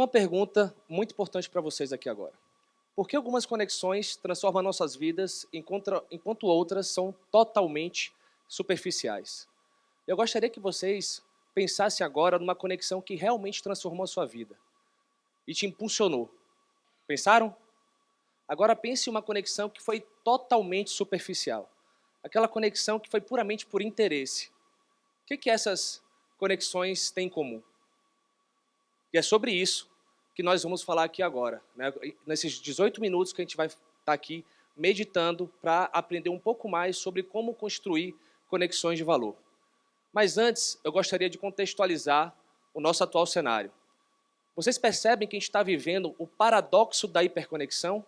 tenho uma pergunta muito importante para vocês aqui agora. Por que algumas conexões transformam nossas vidas enquanto outras são totalmente superficiais? Eu gostaria que vocês pensassem agora numa conexão que realmente transformou a sua vida e te impulsionou. Pensaram? Agora pense em uma conexão que foi totalmente superficial. Aquela conexão que foi puramente por interesse. O que essas conexões têm em comum? E é sobre isso que nós vamos falar aqui agora, né? Nesses 18 minutos que a gente vai estar aqui meditando para aprender um pouco mais sobre como construir conexões de valor. Mas antes, eu gostaria de contextualizar o nosso atual cenário. Vocês percebem que a gente está vivendo o paradoxo da hiperconexão?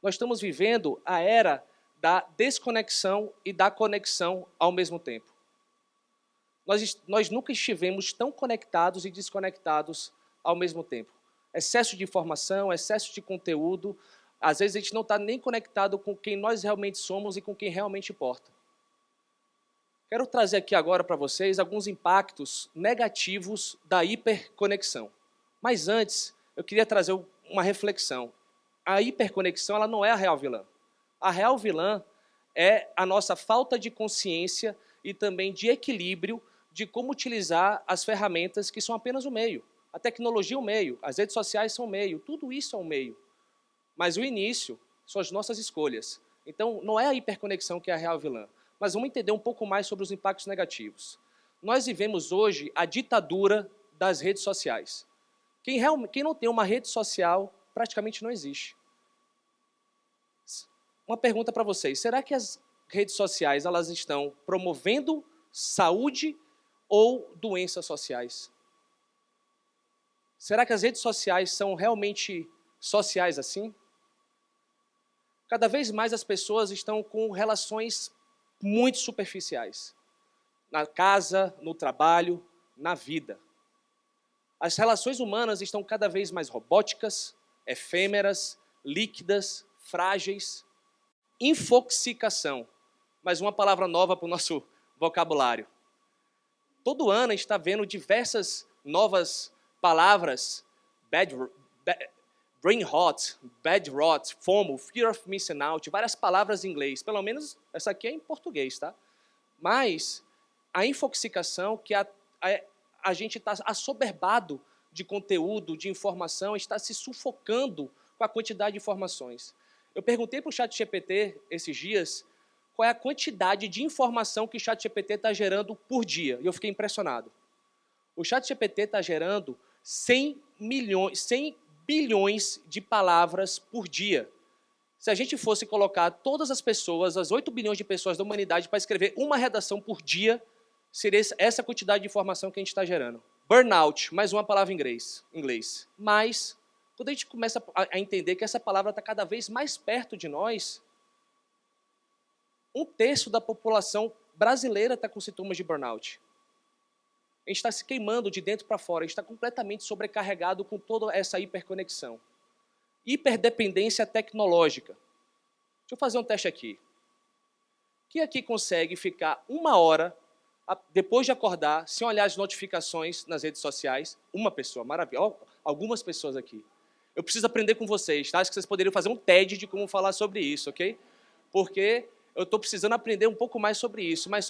Nós estamos vivendo a era da desconexão e da conexão ao mesmo tempo. Nós nunca estivemos tão conectados e desconectados ao mesmo tempo. Excesso de informação, excesso de conteúdo, às vezes a gente não está nem conectado com quem nós realmente somos e com quem realmente importa. Quero trazer aqui agora para vocês alguns impactos negativos da hiperconexão. Mas antes, eu queria trazer uma reflexão. A hiperconexão ela não é a real vilã. A real vilã é a nossa falta de consciência e também de equilíbrio de como utilizar as ferramentas que são apenas o meio. A tecnologia é um meio, as redes sociais são um meio, tudo isso é um meio. Mas o início são as nossas escolhas. Então, não é a hiperconexão que é a real vilã. Mas vamos entender um pouco mais sobre os impactos negativos. Nós vivemos hoje a ditadura das redes sociais. Quem não tem uma rede social praticamente não existe. Uma pergunta para vocês. Será que as redes sociais elas estão promovendo saúde ou doenças sociais? Será que as redes sociais são realmente sociais assim? Cada vez mais as pessoas estão com relações muito superficiais. Na casa, no trabalho, na vida. As relações humanas estão cada vez mais robóticas, efêmeras, líquidas, frágeis. Infoxicação. Mais uma palavra nova para o nosso vocabulário. Todo ano a gente está vendo diversas novas palavras, brain rot, bad rot, FOMO, fear of missing out, várias palavras em inglês. Pelo menos essa aqui é em português, tá? Mas a infoxicação, que a gente está assoberbado de conteúdo, de informação, está se sufocando com a quantidade de informações. Eu perguntei para o ChatGPT esses dias qual é a quantidade de informação que o ChatGPT está gerando por dia. E eu fiquei impressionado. O ChatGPT está gerando 100 bilhões de palavras por dia. Se a gente fosse colocar todas as pessoas, as 8 bilhões de pessoas da humanidade, para escrever uma redação por dia, seria essa quantidade de informação que a gente está gerando. Burnout, mais uma palavra em inglês. Mas, quando a gente começa a entender que essa palavra está cada vez mais perto de nós, 1/3 da população brasileira está com sintomas de burnout. A gente está se queimando de dentro para fora, a gente está completamente sobrecarregado com toda essa hiperconexão. Hiperdependência tecnológica. Deixa eu fazer um teste aqui. Quem aqui consegue ficar 1 hora, depois de acordar, sem olhar as notificações nas redes sociais? Uma pessoa, maravilha. Algumas pessoas aqui. Eu preciso aprender com vocês, tá? Acho que vocês poderiam fazer um TED de como falar sobre isso, ok? Porque eu estou precisando aprender um pouco mais sobre isso. Mas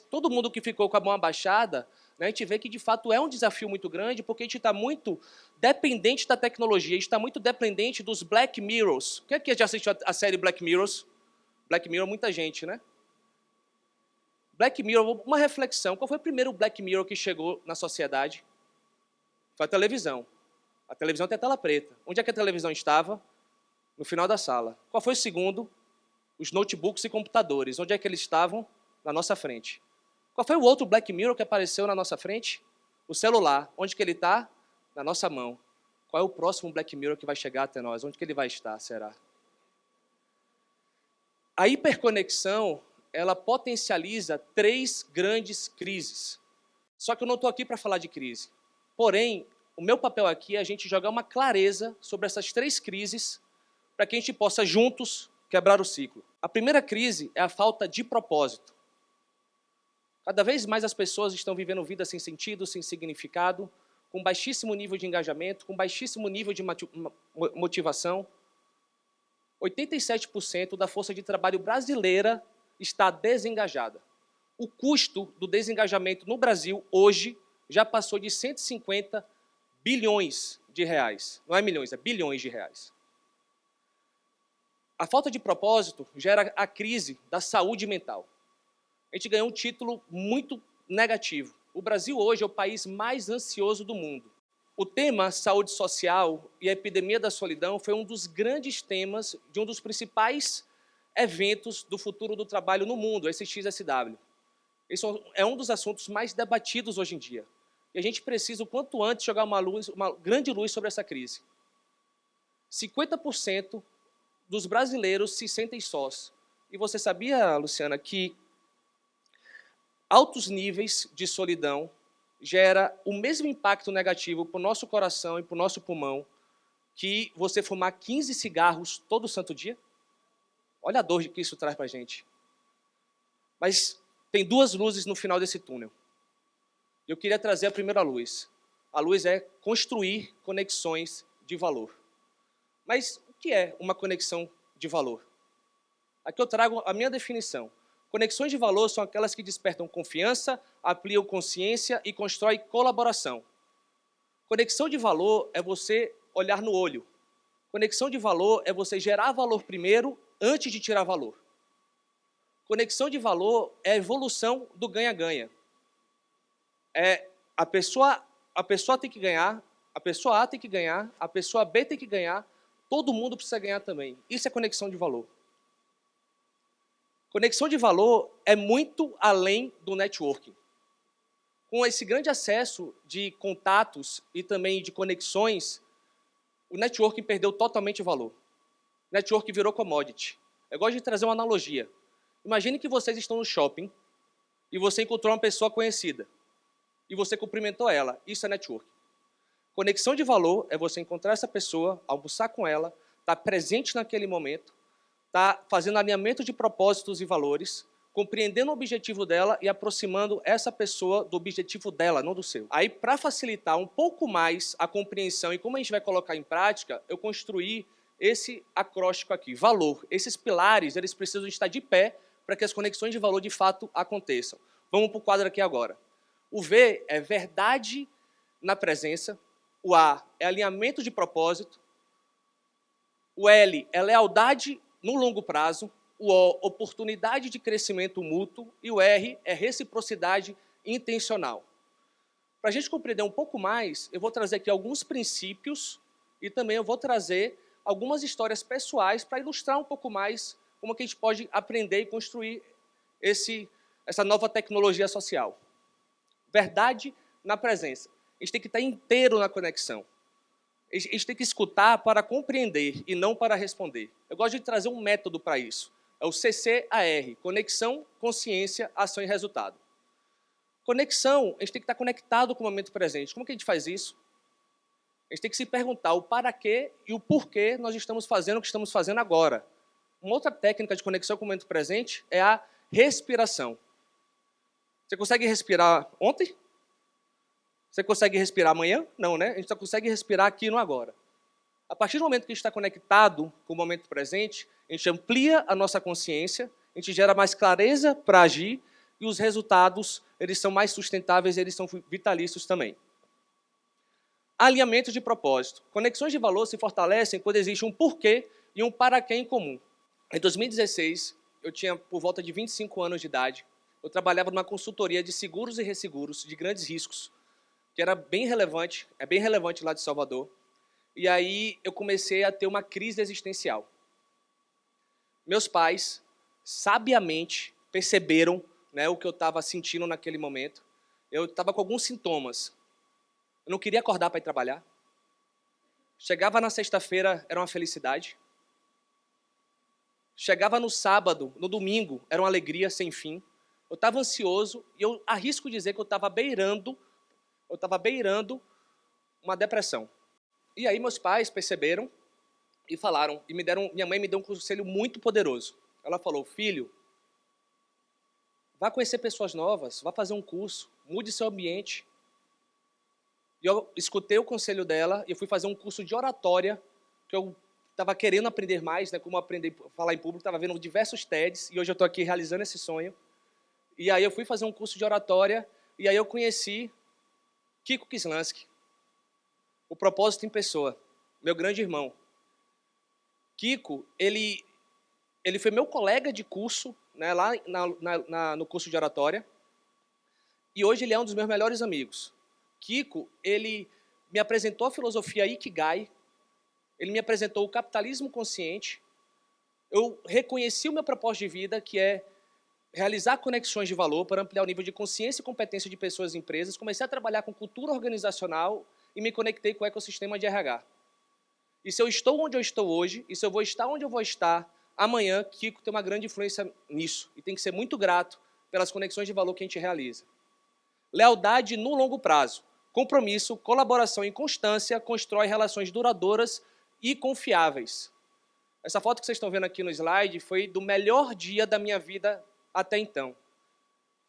todo mundo que ficou com a mão abaixada, né, a gente vê que de fato é um desafio muito grande, porque a gente está muito dependente da tecnologia, a gente está muito dependente dos Black Mirrors. Quem aqui já assistiu a série Black Mirrors? Black Mirror, muita gente, né? Black Mirror, uma reflexão. Qual foi o primeiro Black Mirror que chegou na sociedade? Foi a televisão. A televisão tem a tela preta. Onde é que a televisão estava? No final da sala. Qual foi o segundo? Os notebooks e computadores. Onde é que eles estavam? Na nossa frente. Qual foi o outro Black Mirror que apareceu na nossa frente? O celular. Onde que ele está? Na nossa mão. Qual é o próximo Black Mirror que vai chegar até nós? Onde que ele vai estar, será? A hiperconexão, ela potencializa 3 grandes crises. Só que eu não estou aqui para falar de crise. Porém, o meu papel aqui é a gente jogar uma clareza sobre essas 3 crises para que a gente possa, juntos, quebrar o ciclo. A primeira crise é a falta de propósito. Cada vez mais as pessoas estão vivendo vida sem sentido, sem significado, com baixíssimo nível de engajamento, com baixíssimo nível de motivação. 87% da força de trabalho brasileira está desengajada. O custo do desengajamento no Brasil, hoje, já passou de 150 bilhões de reais. Não é milhões, é bilhões de reais. A falta de propósito gera a crise da saúde mental. A gente ganhou um título muito negativo. O Brasil hoje é o país mais ansioso do mundo. O tema saúde social e a epidemia da solidão foi um dos grandes temas de um dos principais eventos do futuro do trabalho no mundo, esse XSW. Esse é um dos assuntos mais debatidos hoje em dia. E a gente precisa, o quanto antes, jogar uma grande luz sobre essa crise. 50% dos brasileiros se sentem sós. E você sabia, Luciana, que altos níveis de solidão gera o mesmo impacto negativo para o nosso coração e para o nosso pulmão que você fumar 15 cigarros todo santo dia? Olha a dor que isso traz para a gente. Mas tem duas luzes no final desse túnel. Eu queria trazer a primeira luz. A luz é construir conexões de valor. Mas o que é uma conexão de valor? Aqui eu trago a minha definição. Conexões de valor são aquelas que despertam confiança, ampliam consciência e constroem colaboração. Conexão de valor é você olhar no olho. Conexão de valor é você gerar valor primeiro, antes de tirar valor. Conexão de valor é a evolução do ganha-ganha. A pessoa tem que ganhar, a pessoa A tem que ganhar, a pessoa B tem que ganhar, todo mundo precisa ganhar também. Isso é conexão de valor. Conexão de valor é muito além do networking. Com esse grande acesso de contatos e também de conexões, o networking perdeu totalmente o valor. O networking virou commodity. Eu gosto de trazer uma analogia. Imagine que vocês estão no shopping e você encontrou uma pessoa conhecida e você cumprimentou ela. Isso é networking. Conexão de valor é você encontrar essa pessoa, almoçar com ela, estar presente naquele momento, está fazendo alinhamento de propósitos e valores, compreendendo o objetivo dela e aproximando essa pessoa do objetivo dela, não do seu. Aí, para facilitar um pouco mais a compreensão e como a gente vai colocar em prática, eu construí esse acróstico aqui, valor. Esses pilares, eles precisam estar de pé para que as conexões de valor, de fato, aconteçam. Vamos para o quadro aqui agora. O V é verdade na presença, o A é alinhamento de propósito, o L é lealdade no longo prazo, o O, oportunidade de crescimento mútuo, e o R é reciprocidade intencional. Para a gente compreender um pouco mais, eu vou trazer aqui alguns princípios e também eu vou trazer algumas histórias pessoais para ilustrar um pouco mais como que a gente pode aprender e construir essa nova tecnologia social. Verdade na presença. A gente tem que estar inteiro na conexão. A gente tem que escutar para compreender e não para responder. Eu gosto de trazer um método para isso. É o CCAR, Conexão, Consciência, Ação e Resultado. Conexão, a gente tem que estar conectado com o momento presente. Como que a gente faz isso? A gente tem que se perguntar o para quê e o porquê nós estamos fazendo o que estamos fazendo agora. Uma outra técnica de conexão com o momento presente é a respiração. Você consegue respirar ontem? Você consegue respirar amanhã? Não, né? A gente só consegue respirar aqui no agora. A partir do momento que a gente está conectado com o momento presente, a gente amplia a nossa consciência, a gente gera mais clareza para agir e os resultados, eles são mais sustentáveis, eles são vitalícios também. Alinhamento de propósito. Conexões de valor se fortalecem quando existe um porquê e um para quê em comum. Em 2016, eu tinha por volta de 25 anos de idade, eu trabalhava numa consultoria de seguros e resseguros de grandes riscos, que era bem relevante, é bem relevante lá de Salvador. E aí eu comecei a ter uma crise existencial. Meus pais, sabiamente, perceberam, né, o que eu estava sentindo naquele momento. Eu estava com alguns sintomas. Eu não queria acordar para ir trabalhar. Chegava na sexta-feira, era uma felicidade. Chegava no sábado, no domingo, era uma alegria sem fim. Eu estava ansioso e eu arrisco dizer que eu estava beirando uma depressão. E aí meus pais perceberam e falaram, e minha mãe me deu um conselho muito poderoso. Ela falou: filho, vá conhecer pessoas novas, vá fazer um curso, mude seu ambiente. E eu escutei o conselho dela e eu fui fazer um curso de oratória, que eu estava querendo aprender mais, né, como aprender a falar em público, estava vendo diversos TEDs, e hoje eu estou aqui realizando esse sonho. E aí eu fui fazer um curso de oratória, e aí eu conheci Kiko Kislansky, o propósito em pessoa, meu grande irmão. Kiko, ele foi meu colega de curso, né, lá no curso de oratória, e hoje ele é um dos meus melhores amigos. Kiko, ele me apresentou a filosofia Ikigai, ele me apresentou o capitalismo consciente, eu reconheci o meu propósito de vida, que é realizar conexões de valor para ampliar o nível de consciência e competência de pessoas e empresas, comecei a trabalhar com cultura organizacional e me conectei com o ecossistema de RH. E se eu estou onde eu estou hoje, e se eu vou estar onde eu vou estar amanhã, Kiko tem uma grande influência nisso, e tem que ser muito grato pelas conexões de valor que a gente realiza. Lealdade no longo prazo. Compromisso, colaboração e constância constrói relações duradouras e confiáveis. Essa foto que vocês estão vendo aqui no slide foi do melhor dia da minha vida até então.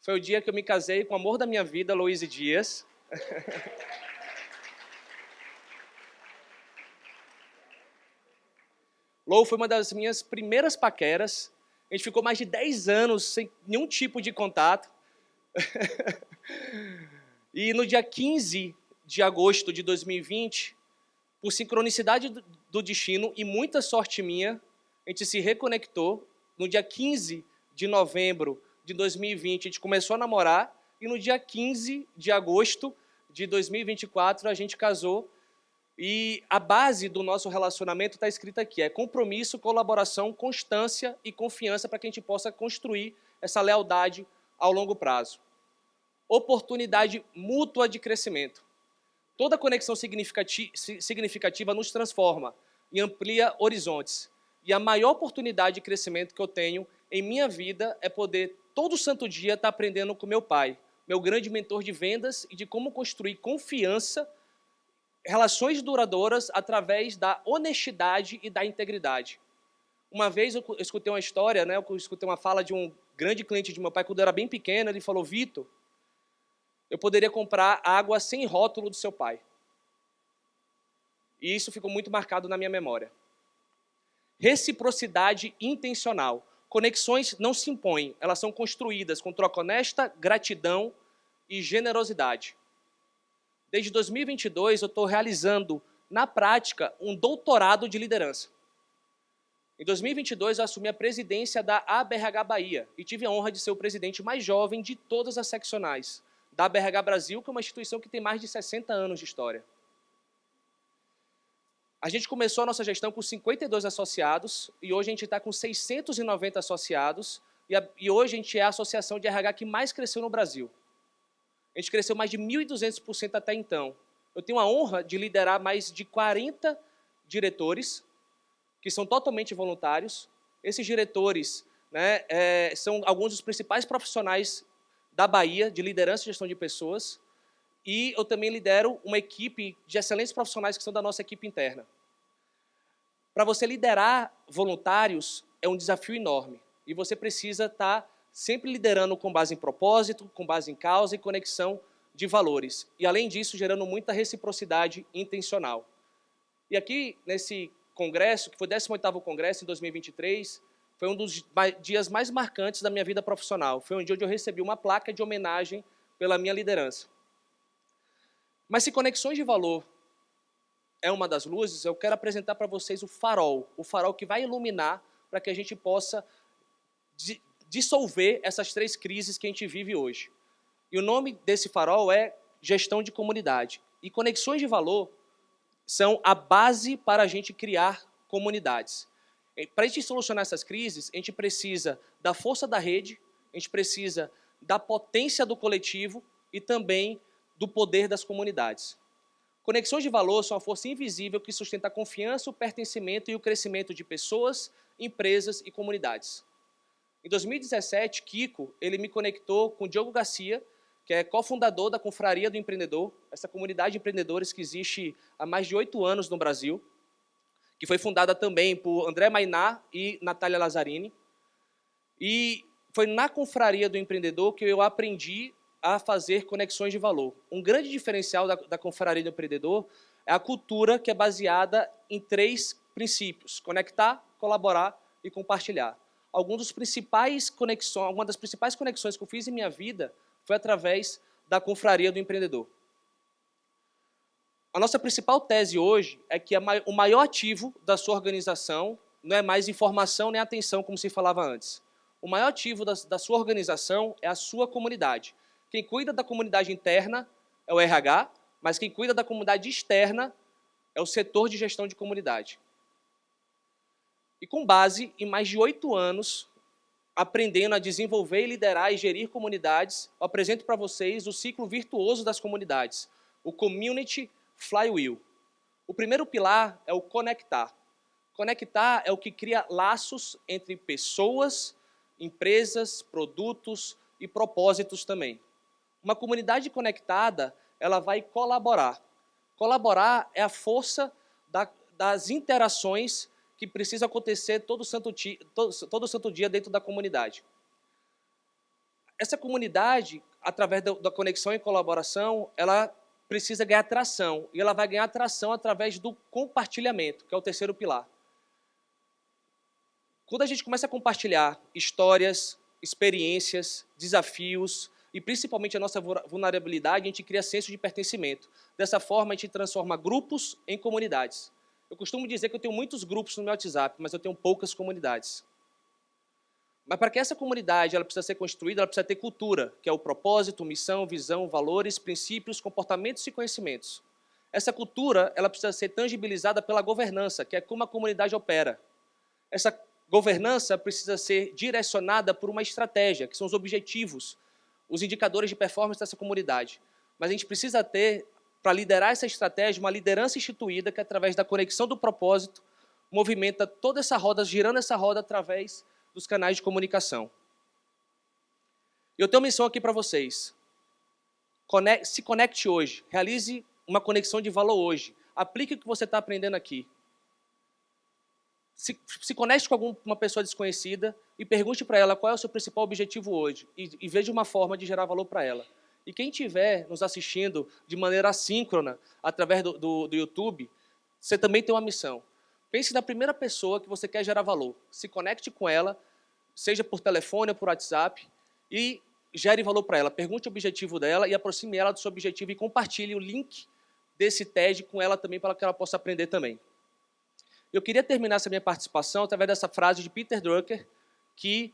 Foi o dia que eu me casei com o amor da minha vida, Loíse Dias. Lou foi uma das minhas primeiras paqueras. A gente ficou mais de 10 anos sem nenhum tipo de contato. E no dia 15 de agosto de 2020, por sincronicidade do destino e muita sorte minha, a gente se reconectou. No dia 15 de novembro de 2020, a gente começou a namorar. E no dia 15 de agosto de 2024, a gente casou. E a base do nosso relacionamento está escrita aqui, é compromisso, colaboração, constância e confiança para que a gente possa construir essa lealdade ao longo prazo. Oportunidade mútua de crescimento. Toda conexão significativa nos transforma e amplia horizontes. E a maior oportunidade de crescimento que eu tenho em minha vida é poder, todo santo dia, estar aprendendo com meu pai, meu grande mentor de vendas e de como construir confiança, relações duradouras através da honestidade e da integridade. Uma vez eu escutei uma história, né, eu escutei uma fala de um grande cliente de meu pai, quando eu era bem pequeno, ele falou: Vitor, eu poderia comprar água sem rótulo do seu pai. E isso ficou muito marcado na minha memória. Reciprocidade intencional. Conexões não se impõem, elas são construídas com troca honesta, gratidão e generosidade. Desde 2022, eu estou realizando, na prática, um doutorado de liderança. Em 2022, eu assumi a presidência da ABRH Bahia e tive a honra de ser o presidente mais jovem de todas as seccionais da ABRH Brasil, que é uma instituição que tem mais de 60 anos de história. A gente começou a nossa gestão com 52 associados e hoje a gente está com 690 associados e hoje a gente é a associação de RH que mais cresceu no Brasil. A gente cresceu mais de 1.200% até então. Eu tenho a honra de liderar mais de 40 diretores, que são totalmente voluntários. Esses diretores, né, são alguns dos principais profissionais da Bahia, de liderança e gestão de pessoas. E eu também lidero uma equipe de excelentes profissionais que são da nossa equipe interna. Para você liderar voluntários é um desafio enorme. E você precisa estar sempre liderando com base em propósito, com base em causa e conexão de valores. E, além disso, gerando muita reciprocidade intencional. E aqui, nesse congresso, que foi o 18º congresso em 2023, foi um dos dias mais marcantes da minha vida profissional. Foi um dia onde eu recebi uma placa de homenagem pela minha liderança. Mas se conexões de valor é uma das luzes, eu quero apresentar para vocês o farol que vai iluminar para que a gente possa dissolver essas 3 crises que a gente vive hoje. E o nome desse farol é gestão de comunidade. E conexões de valor são a base para a gente criar comunidades. Para a gente solucionar essas crises, a gente precisa da força da rede, a gente precisa da potência do coletivo e também do poder das comunidades. Conexões de valor são a força invisível que sustenta a confiança, o pertencimento e o crescimento de pessoas, empresas e comunidades. Em 2017, Kiko, ele me conectou com o Diogo Garcia, que é cofundador da Confraria do Empreendedor, essa comunidade de empreendedores que existe há mais de 8 anos no Brasil, que foi fundada também por André Mainá e Natália Lazzarini. E foi na Confraria do Empreendedor que eu aprendi a fazer conexões de valor. Um grande diferencial da Confraria do Empreendedor é a cultura que é baseada em 3 princípios: conectar, colaborar e compartilhar. Uma das principais conexões que eu fiz em minha vida foi através da Confraria do Empreendedor. A nossa principal tese hoje é que o maior ativo da sua organização não é mais informação nem atenção, como se falava antes. O maior ativo da sua organização é a sua comunidade. Quem cuida da comunidade interna é o RH, mas quem cuida da comunidade externa é o setor de gestão de comunidade. E com base em mais de 8 anos, aprendendo a desenvolver, liderar e gerir comunidades, eu apresento para vocês o ciclo virtuoso das comunidades, o Community Flywheel. O primeiro pilar é o conectar. Conectar é o que cria laços entre pessoas, empresas, produtos e propósitos também. Uma comunidade conectada, ela vai colaborar. Colaborar é a força das interações que precisam acontecer todo santo dia dentro da comunidade. Essa comunidade, através da conexão e colaboração, ela precisa ganhar tração. E ela vai ganhar tração através do compartilhamento, que é o terceiro pilar. Quando a gente começa a compartilhar histórias, experiências, desafios e principalmente a nossa vulnerabilidade, a gente cria senso de pertencimento. Dessa forma, a gente transforma grupos em comunidades. Eu costumo dizer que eu tenho muitos grupos no meu WhatsApp, mas eu tenho poucas comunidades. Mas para que essa comunidade ela precisa ser construída, ela precisa ter cultura, que é o propósito, missão, visão, valores, princípios, comportamentos e conhecimentos. Essa cultura ela precisa ser tangibilizada pela governança, que é como a comunidade opera. Essa governança precisa ser direcionada por uma estratégia, que são os objetivos, os indicadores de performance dessa comunidade. Mas a gente precisa ter, para liderar essa estratégia, uma liderança instituída que, através da conexão do propósito, movimenta toda essa roda, girando essa roda através dos canais de comunicação. Eu tenho uma missão aqui para vocês. Se conecte hoje. Realize uma conexão de valor hoje. Aplique o que você está aprendendo aqui. Se conecte com alguma pessoa desconhecida e pergunte para ela qual é o seu principal objetivo hoje e veja uma forma de gerar valor para ela. E quem estiver nos assistindo de maneira assíncrona, através do YouTube, você também tem uma missão. Pense na primeira pessoa que você quer gerar valor. Se conecte com ela, seja por telefone ou por WhatsApp, e gere valor para ela. Pergunte o objetivo dela e aproxime ela do seu objetivo e compartilhe o link desse TED com ela também, para que ela possa aprender também. Eu queria terminar essa minha participação através dessa frase de Peter Drucker, que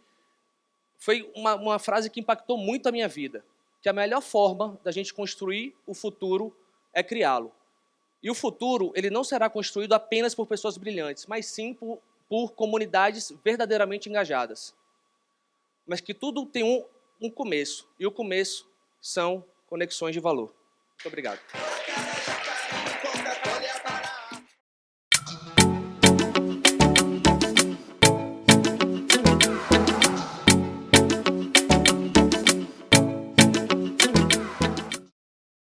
foi uma frase que impactou muito a minha vida, que a melhor forma da gente construir o futuro é criá-lo. E o futuro ele não será construído apenas por pessoas brilhantes, mas sim por comunidades verdadeiramente engajadas. Mas que tudo tem um começo, e o começo são conexões de valor. Muito obrigado.